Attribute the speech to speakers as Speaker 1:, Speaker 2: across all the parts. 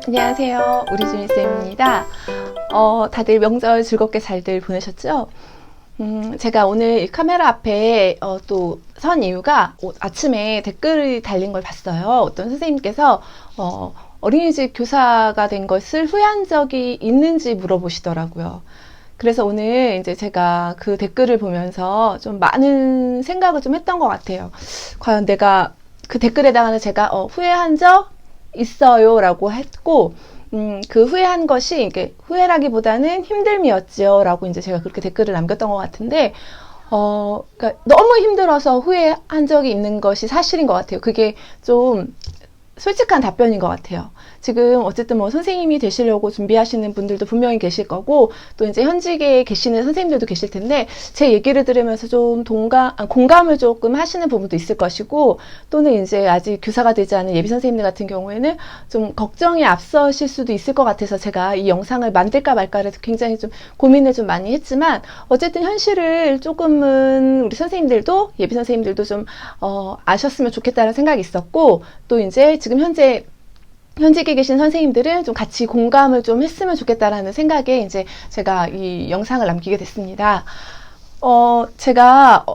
Speaker 1: 안녕하세요. 우리 주인쌤입니다. 다들 명절 즐겁게 잘들 보내셨죠? 제가 오늘 이 카메라 앞에 또 선 이유가 아침에 댓글이 달린 걸 봤어요. 어떤 선생님께서 어린이집 교사가 된 것을 후회한 적이 있는지 물어보시더라고요. 그래서 오늘 이제 제가 그 댓글을 보면서 좀 많은 생각을 좀 했던 것 같아요. 과연 내가 그 댓글에다가는 제가 후회한 적 있어요 라고 했고, 그 후회한 것이 이게 후회라기보다는 힘듦이었죠 라고 이제 제가 그렇게 댓글을 남겼던 것 같은데, 그러니까 너무 힘들어서 후회한 적이 있는 것이 사실인 것 같아요. 그게 좀 솔직한 답변인 것 같아요. 지금 어쨌든 뭐 선생님이 되시려고 준비하시는 분들도 분명히 계실 거고, 또 이제 현직에 계시는 선생님들도 계실 텐데, 제 얘기를 들으면서 좀 공감을 조금 하시는 부분도 있을 것이고, 또는 이제 아직 교사가 되지 않은 예비 선생님들 같은 경우에는 좀 걱정이 앞서실 수도 있을 것 같아서 제가 이 영상을 만들까 말까를 굉장히 좀 고민을 좀 많이 했지만, 어쨌든 현실을 조금은 우리 선생님들도, 예비 선생님들도 좀 아셨으면 좋겠다는 생각이 있었고, 또 이제 지금 현직에 계신 선생님들은 좀 같이 공감을 좀 했으면 좋겠다라는 생각에 이제 제가 이 영상을 남기게 됐습니다. 제가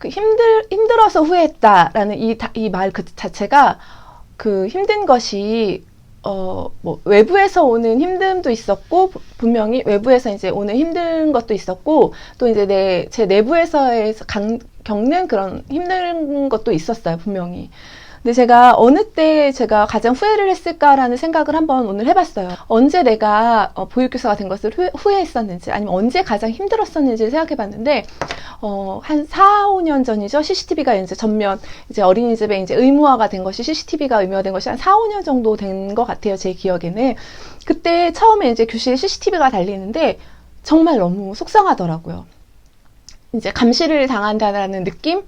Speaker 1: 힘들어서 후회했다라는 이 말 그 자체가 그 힘든 것이 뭐 외부에서 오는 힘듦도 있었고, 분명히 외부에서 이제 오는 힘든 것도 있었고, 또 이제 제 내부에서 겪는 그런 힘든 것도 있었어요, 분명히. 근데 제가 어느 때 제가 가장 후회를 했을까라는 생각을 한번 오늘 해봤어요. 언제 내가 보육교사가 된 것을 후회했었는지, 아니면 언제 가장 힘들었었는지 생각해봤는데, 한 4, 5년 전이죠. CCTV가 이제 전면, 이제 어린이집에 이제 의무화가 된 것이, CCTV가 의무화된 것이 한 4, 5년 정도 된 것 같아요. 제 기억에는. 그때 처음에 이제 교실에 CCTV가 달리는데, 정말 너무 속상하더라고요. 이제 감시를 당한다는 느낌?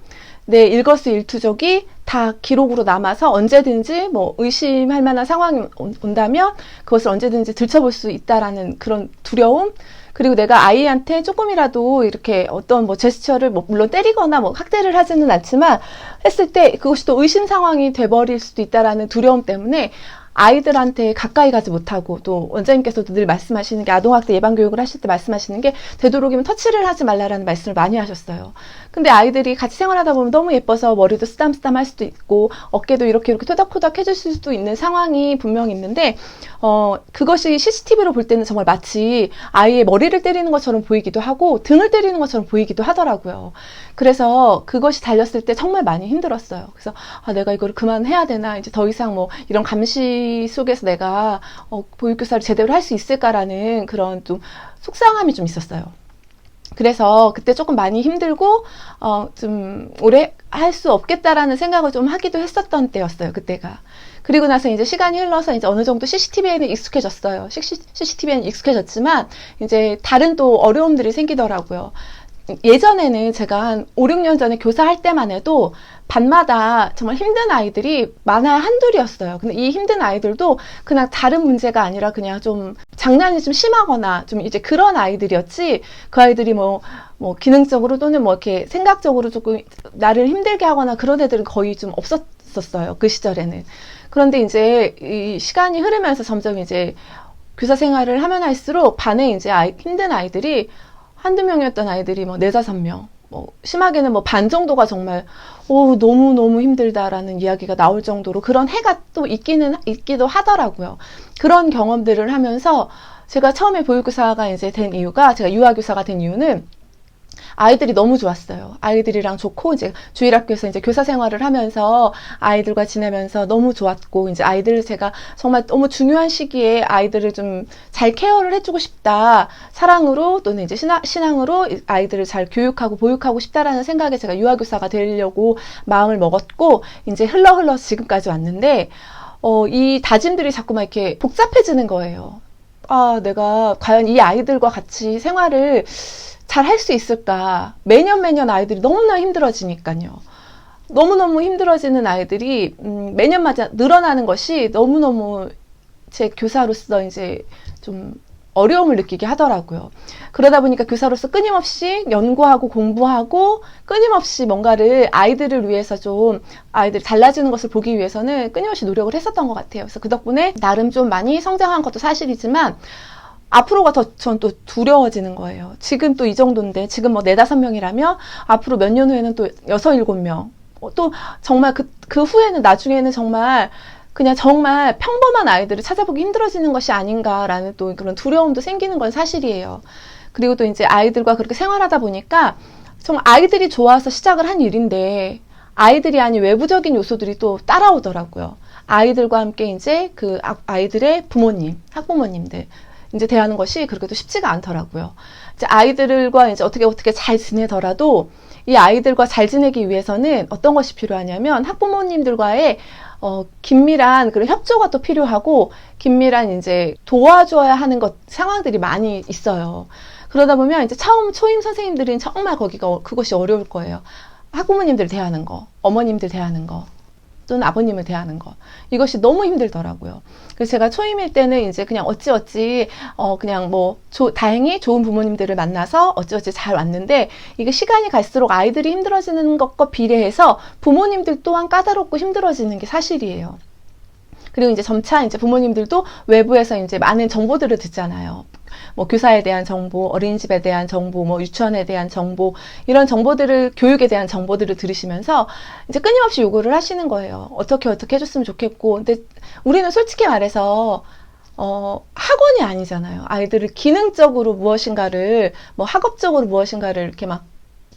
Speaker 1: 내 일거수일투족이 다 기록으로 남아서 언제든지 뭐 의심할 만한 상황이 온다면 그것을 언제든지 들춰볼 수 있다라는 그런 두려움, 그리고 내가 아이한테 조금이라도 이렇게 어떤 뭐 제스처를 뭐 물론 때리거나 뭐 학대를 하지는 않지만 했을 때 그것이 또 의심 상황이 돼버릴 수도 있다라는 두려움 때문에 아이들한테 가까이 가지 못하고, 또 원장님께서도 늘 말씀하시는 게, 아동학대 예방교육을 하실 때 말씀하시는 게, 되도록이면 터치를 하지 말라라는 말씀을 많이 하셨어요. 근데 아이들이 같이 생활하다 보면 너무 예뻐서 머리도 쓰담쓰담 할 수도 있고, 어깨도 이렇게 토닥토닥 해줄 수도 있는 상황이 분명히 있는데, 그것이 CCTV로 볼 때는 정말 마치 아이의 머리를 때리는 것처럼 보이기도 하고, 등을 때리는 것처럼 보이기도 하더라고요. 그래서 그것이 달렸을 때 정말 많이 힘들었어요. 그래서 내가 이거를 그만해야 되나, 이제 더 이상 뭐 이런 감시 속에서 내가 보육교사를 제대로 할 수 있을까라는 그런 좀 속상함이 좀 있었어요. 그래서 그때 조금 많이 힘들고 좀 오래 할 수 없겠다라는 생각을 좀 하기도 했었던 때였어요, 그때가. 그리고 나서 이제 시간이 흘러서 이제 어느 정도 CCTV에는 익숙해졌어요. CCTV에는 익숙해졌지만 이제 다른 또 어려움들이 생기더라고요. 예전에는 제가 한 5, 6년 전에 교사할 때만 해도 반마다 정말 힘든 아이들이 많아야 한둘이었어요. 근데 이 힘든 아이들도 그냥 다른 문제가 아니라 그냥 좀 장난이 좀 심하거나 좀 이제 그런 아이들이었지, 그 아이들이 뭐 기능적으로 또는 뭐 이렇게 생각적으로 조금 나를 힘들게 하거나 그런 애들은 거의 좀 없었어요, 그 시절에는. 그런데 이제 이 시간이 흐르면서 점점 이제 교사 생활을 하면 할수록 반에 이제 힘든 아이들이 한두 명이었던 아이들이 뭐 4, 5명, 뭐 심하게는 뭐 반 정도가 정말 너무너무 힘들다라는 이야기가 나올 정도로 그런 해가 또 있기도 하더라고요. 그런 경험들을 하면서 제가 처음에 보육교사가 이제 된 이유가, 제가 유아교사가 된 이유는 아이들이 너무 좋았어요. 아이들이랑 좋고, 이제 주일학교에서 이제 교사 생활을 하면서 아이들과 지내면서 너무 좋았고, 이제 아이들을 제가 정말 너무 중요한 시기에 아이들을 좀 잘 케어를 해주고 싶다. 사랑으로 또는 이제 신앙으로 아이들을 잘 교육하고 보육하고 싶다라는 생각에 제가 유아교사가 되려고 마음을 먹었고, 이제 흘러 지금까지 왔는데, 이 다짐들이 자꾸만 이렇게 복잡해지는 거예요. 내가 과연 이 아이들과 같이 생활을 잘 할 수 있을까? 매년 아이들이 너무나 힘들어지니까요. 너무너무 힘들어지는 아이들이 매년마다 늘어나는 것이 너무너무 제 교사로서 이제 좀 어려움을 느끼게 하더라고요. 그러다 보니까 교사로서 끊임없이 연구하고 공부하고 끊임없이 뭔가를 아이들을 위해서 좀 아이들이 달라지는 것을 보기 위해서는 끊임없이 노력을 했었던 것 같아요. 그래서 그 덕분에 나름 좀 많이 성장한 것도 사실이지만 앞으로가 더 전 또 두려워지는 거예요. 지금 또 이 정도인데 지금 뭐 4-5명이라면 앞으로 몇 년 후에는 또 6-7명 또 정말 그 후에는 나중에는 정말 그냥 정말 평범한 아이들을 찾아보기 힘들어지는 것이 아닌가라는 또 그런 두려움도 생기는 건 사실이에요. 그리고 또 이제 아이들과 그렇게 생활하다 보니까 정말 아이들이 좋아서 시작을 한 일인데 아이들이 아닌 외부적인 요소들이 또 따라오더라고요. 아이들과 함께 이제 그 아이들의 부모님, 학부모님들 이제 대하는 것이 그렇게도 쉽지가 않더라고요. 이제 아이들과 이제 어떻게 잘 지내더라도 이 아이들과 잘 지내기 위해서는 어떤 것이 필요하냐면 학부모님들과의 긴밀한 그런 협조가 또 필요하고 긴밀한 이제 도와줘야 하는 상황들이 많이 있어요. 그러다 보면 이제 처음 초임 선생님들은 정말 그것이 어려울 거예요. 학부모님들 대하는 거, 어머님들 대하는 거, 또는 아버님을 대하는 거. 이것이 너무 힘들더라고요. 그래서 제가 초임일 때는 이제 그냥 그냥 뭐 다행히 좋은 부모님들을 만나서 어찌어찌 잘 왔는데 이게 시간이 갈수록 아이들이 힘들어지는 것과 비례해서 부모님들 또한 까다롭고 힘들어지는 게 사실이에요. 그리고 이제 점차 이제 부모님들도 외부에서 이제 많은 정보들을 듣잖아요. 뭐 교사에 대한 정보, 어린이집에 대한 정보, 뭐 유치원에 대한 정보, 이런 정보들을, 교육에 대한 정보들을 들으시면서 이제 끊임없이 요구를 하시는 거예요. 어떻게 해줬으면 좋겠고. 근데 우리는 솔직히 말해서 학원이 아니잖아요. 아이들을 기능적으로 무엇인가를, 뭐 학업적으로 무엇인가를 이렇게 막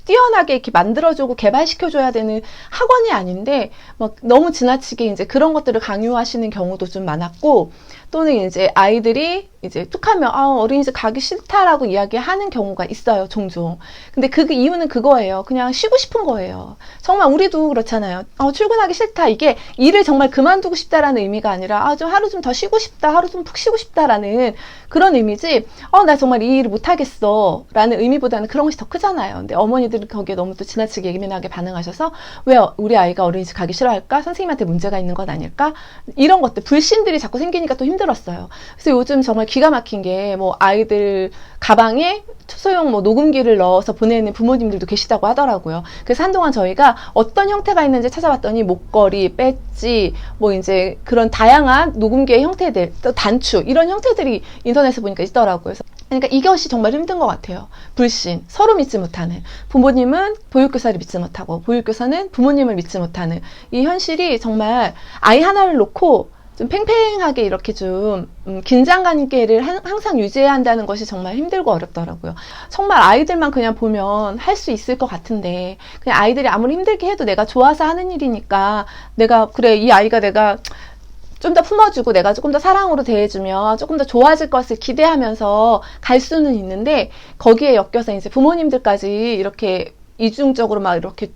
Speaker 1: 뛰어나게 이렇게 만들어주고 개발시켜줘야 되는 학원이 아닌데, 막 너무 지나치게 이제 그런 것들을 강요하시는 경우도 좀 많았고, 또는 이제 아이들이 이제 툭 하면, 어린이집 가기 싫다라고 이야기하는 경우가 있어요, 종종. 근데 그 이유는 그거예요. 그냥 쉬고 싶은 거예요. 정말 우리도 그렇잖아요. 출근하기 싫다. 이게 일을 정말 그만두고 싶다라는 의미가 아니라, 좀 하루 좀 더 쉬고 싶다. 하루 좀 푹 쉬고 싶다라는 그런 의미지, 나 정말 이 일을 못하겠어. 라는 의미보다는 그런 것이 더 크잖아요. 근데 어머니들은 거기에 너무 또 지나치게 예민하게 반응하셔서, 왜 우리 아이가 어린이집 가기 싫어할까? 선생님한테 문제가 있는 건 아닐까? 이런 것들, 불신들이 자꾸 생기니까 또 힘들었어요. 그래서 요즘 정말 기가 막힌 게, 뭐 아이들 가방에 소형 뭐 녹음기를 넣어서 보내는 부모님들도 계시다고 하더라고요. 그래서 한동안 저희가 어떤 형태가 있는지 찾아봤더니 목걸이, 배지, 뭐 이제 그런 다양한 녹음기의 형태들, 또 단추, 이런 형태들이 인터넷에 보니까 있더라고요. 그래서 그러니까 이것이 정말 힘든 것 같아요. 불신, 서로 믿지 못하는, 부모님은 보육교사를 믿지 못하고 보육교사는 부모님을 믿지 못하는 이 현실이 정말 아이 하나를 놓고 좀 팽팽하게 이렇게 좀 긴장 관계를 항상 유지해야 한다는 것이 정말 힘들고 어렵더라고요. 정말 아이들만 그냥 보면 할 수 있을 것 같은데, 그냥 아이들이 아무리 힘들게 해도 내가 좋아서 하는 일이니까 그래, 이 아이가 내가 좀 더 품어주고 내가 조금 더 사랑으로 대해주면 조금 더 좋아질 것을 기대하면서 갈 수는 있는데, 거기에 엮여서 이제 부모님들까지 이렇게 이중적으로 막 이렇게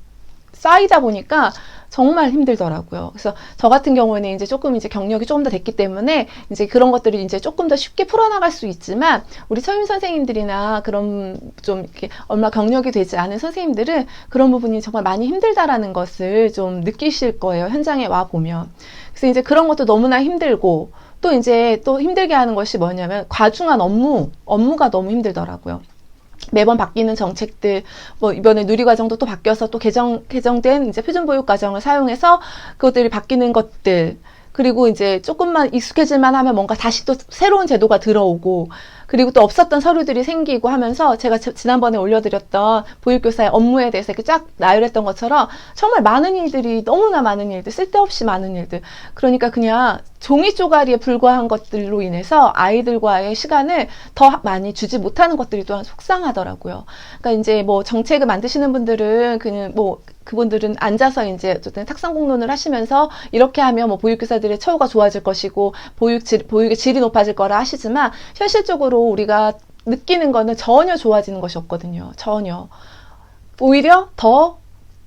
Speaker 1: 쌓이다 보니까 정말 힘들더라고요. 그래서 저 같은 경우에는 이제 조금 이제 경력이 조금 더 됐기 때문에 이제 그런 것들을 이제 조금 더 쉽게 풀어나갈 수 있지만, 우리 초임 선생님들이나 그런 좀 이렇게 얼마 경력이 되지 않은 선생님들은 그런 부분이 정말 많이 힘들다라는 것을 좀 느끼실 거예요. 현장에 와 보면. 그래서 이제 그런 것도 너무나 힘들고, 또 이제 또 힘들게 하는 것이 뭐냐면 과중한 업무가 너무 힘들더라고요. 매번 바뀌는 정책들, 뭐 이번에 누리과정도 또 바뀌어서 또 개정된 이제 표준보육과정을 사용해서 그것들이 바뀌는 것들, 그리고 이제 조금만 익숙해질만 하면 뭔가 다시 또 새로운 제도가 들어오고, 그리고 또 없었던 서류들이 생기고 하면서 제가 지난번에 올려드렸던 보육교사의 업무에 대해서 이렇게 쫙 나열했던 것처럼 정말 많은 일들이, 너무나 많은 일들, 쓸데없이 많은 일들, 그러니까 그냥 종이 쪼가리에 불과한 것들로 인해서 아이들과의 시간을 더 많이 주지 못하는 것들이 또한 속상하더라고요. 그러니까 이제 뭐 정책을 만드시는 분들은 그분들은 앉아서 이제 어쨌든 탁상 공론을 하시면서 이렇게 하면 뭐 보육교사들의 처우가 좋아질 것이고 보육의 질이 높아질 거라 하시지만, 현실적으로 우리가 느끼는 거는 전혀 좋아지는 것이 없거든요. 전혀. 오히려 더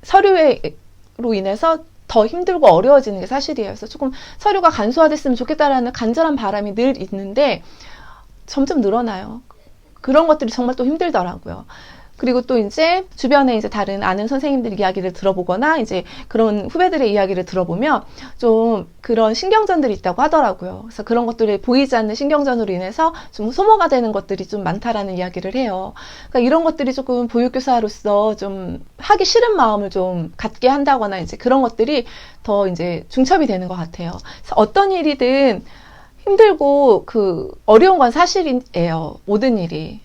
Speaker 1: 서류로 인해서 더 힘들고 어려워지는 게 사실이에요. 그래서 조금 서류가 간소화됐으면 좋겠다라는 간절한 바람이 늘 있는데 점점 늘어나요. 그런 것들이 정말 또 힘들더라고요. 그리고 또 이제 주변에 이제 다른 아는 선생님들 이야기를 들어보거나 이제 그런 후배들의 이야기를 들어보면 좀 그런 신경전들이 있다고 하더라고요. 그래서 그런 것들이 보이지 않는 신경전으로 인해서 좀 소모가 되는 것들이 좀 많다라는 이야기를 해요. 그러니까 이런 것들이 조금 보육교사로서 좀 하기 싫은 마음을 좀 갖게 한다거나 이제 그런 것들이 더 이제 중첩이 되는 것 같아요. 그래서 어떤 일이든 힘들고 그 어려운 건 사실이에요. 모든 일이.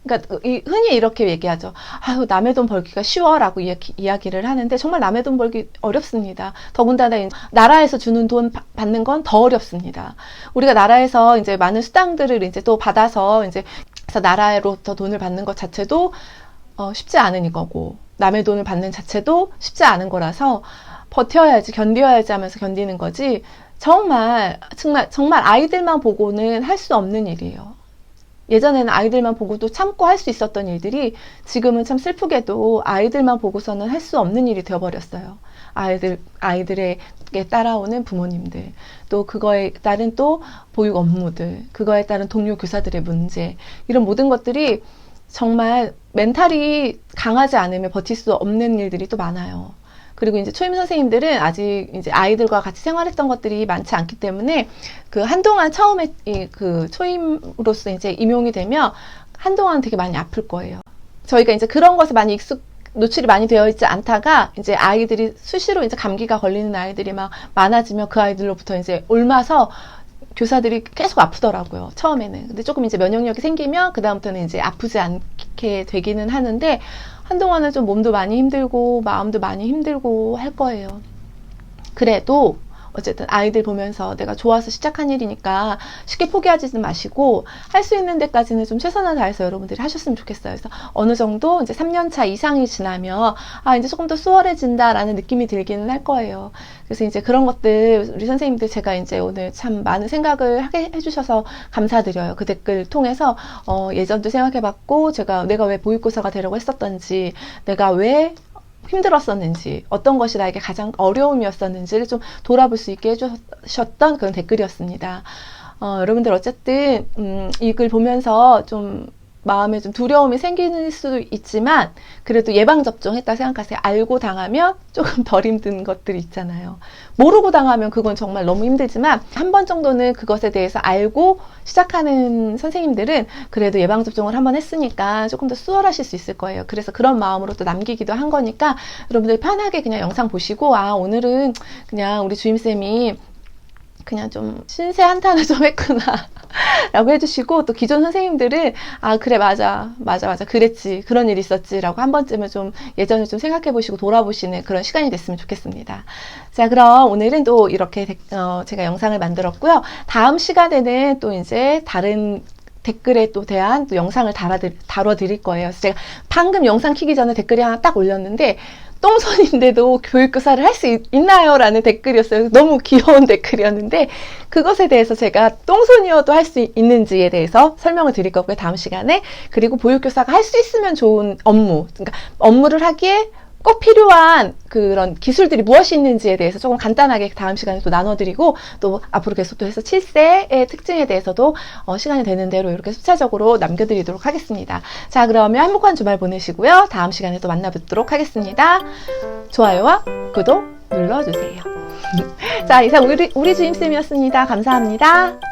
Speaker 1: 그러니까 흔히 이렇게 얘기하죠. 아유, 남의 돈 벌기가 쉬워라고 이야기를 하는데 정말 남의 돈 벌기 어렵습니다. 더군다나 나라에서 주는 돈 받는 건 더 어렵습니다. 우리가 나라에서 이제 많은 수당들을 이제 또 받아서 이제 그래서 나라로부터 돈을 받는 것 자체도 쉽지 않은 거고 남의 돈을 받는 자체도 쉽지 않은 거라서 버텨야지 견뎌야지 하면서 견디는 거지. 정말 아이들만 보고는 할 수 없는 일이에요. 예전에는 아이들만 보고도 참고 할 수 있었던 일들이 지금은 참 슬프게도 아이들만 보고서는 할 수 없는 일이 되어버렸어요. 아이들에게 따라오는 부모님들, 또 그거에 따른 또 보육 업무들, 그거에 따른 동료 교사들의 문제, 이런 모든 것들이 정말 멘탈이 강하지 않으면 버틸 수 없는 일들이 또 많아요. 그리고 이제 초임 선생님들은 아직 이제 아이들과 같이 생활했던 것들이 많지 않기 때문에 그 한동안 처음에 그 초임으로서 이제 임용이 되면 한동안 되게 많이 아플 거예요. 저희가 이제 그런 것에 많이 노출이 많이 되어 있지 않다가 이제 아이들이 수시로 이제 감기가 걸리는 아이들이 막 많아지면 그 아이들로부터 이제 옮아서 교사들이 계속 아프더라고요. 처음에는. 근데 조금 이제 면역력이 생기면 그다음부터는 이제 아프지 않게 되기는 하는데 한동안은 좀 몸도 많이 힘들고 마음도 많이 힘들고 할 거예요. 그래도 어쨌든 아이들 보면서 내가 좋아서 시작한 일이니까 쉽게 포기하지는 마시고 할 수 있는 데까지는 좀 최선을 다해서 여러분들이 하셨으면 좋겠어요. 그래서 어느 정도 이제 3년차 이상이 지나면 이제 조금 더 수월해진다라는 느낌이 들기는 할 거예요. 그래서 이제 그런 것들 우리 선생님들 제가 이제 오늘 참 많은 생각을 하게 해주셔서 감사드려요. 그 댓글 통해서 예전도 생각해봤고 내가 왜 보육교사가 되려고 했었던지, 내가 왜 힘들었었는지, 어떤 것이 나에게 가장 어려움이었었는지를 좀 돌아볼 수 있게 해주셨던 그런 댓글이었습니다. 여러분들 어쨌든 이 글 보면서 좀 마음에 좀 두려움이 생길 수도 있지만 그래도 예방접종 했다 생각하세요. 알고 당하면 조금 덜 힘든 것들이 있잖아요. 모르고 당하면 그건 정말 너무 힘들지만 한 번 정도는 그것에 대해서 알고 시작하는 선생님들은 그래도 예방접종을 한번 했으니까 조금 더 수월하실 수 있을 거예요. 그래서 그런 마음으로 또 남기기도 한 거니까 여러분들 편하게 그냥 영상 보시고 오늘은 그냥 우리 주임쌤이 그냥 좀 신세 한탄을 좀 했구나 라고 해주시고, 또 기존 선생님들은 그래 맞아 그랬지, 그런 일이 있었지 라고 한 번쯤은 좀 예전을 좀 생각해 보시고 돌아보시는 그런 시간이 됐으면 좋겠습니다. 자, 그럼 오늘은 또 이렇게 제가 영상을 만들었고요. 다음 시간에는 또 이제 다른 댓글에 또 대한 또 영상을 다뤄드릴 거예요. 그래서 제가 방금 영상 키기 전에 댓글이 하나 딱 올렸는데 똥손인데도 교육교사를 할 수 있나요? 라는 댓글이었어요. 너무 귀여운 댓글이었는데 그것에 대해서 제가 똥손이어도 할 수 있는지에 대해서 설명을 드릴 거고요. 다음 시간에. 그리고 보육교사가 할 수 있으면 좋은 업무, 그러니까 업무를 하기에 꼭 필요한 그런 기술들이 무엇이 있는지에 대해서 조금 간단하게 다음 시간에 또 나눠드리고, 또 앞으로 계속 또 해서 7세의 특징에 대해서도 시간이 되는 대로 이렇게 수차적으로 남겨드리도록 하겠습니다. 자, 그러면 행복한 주말 보내시고요. 다음 시간에 또 만나뵙도록 하겠습니다. 좋아요와 구독 눌러주세요. 자, 이상 우리 주임쌤이었습니다. 감사합니다.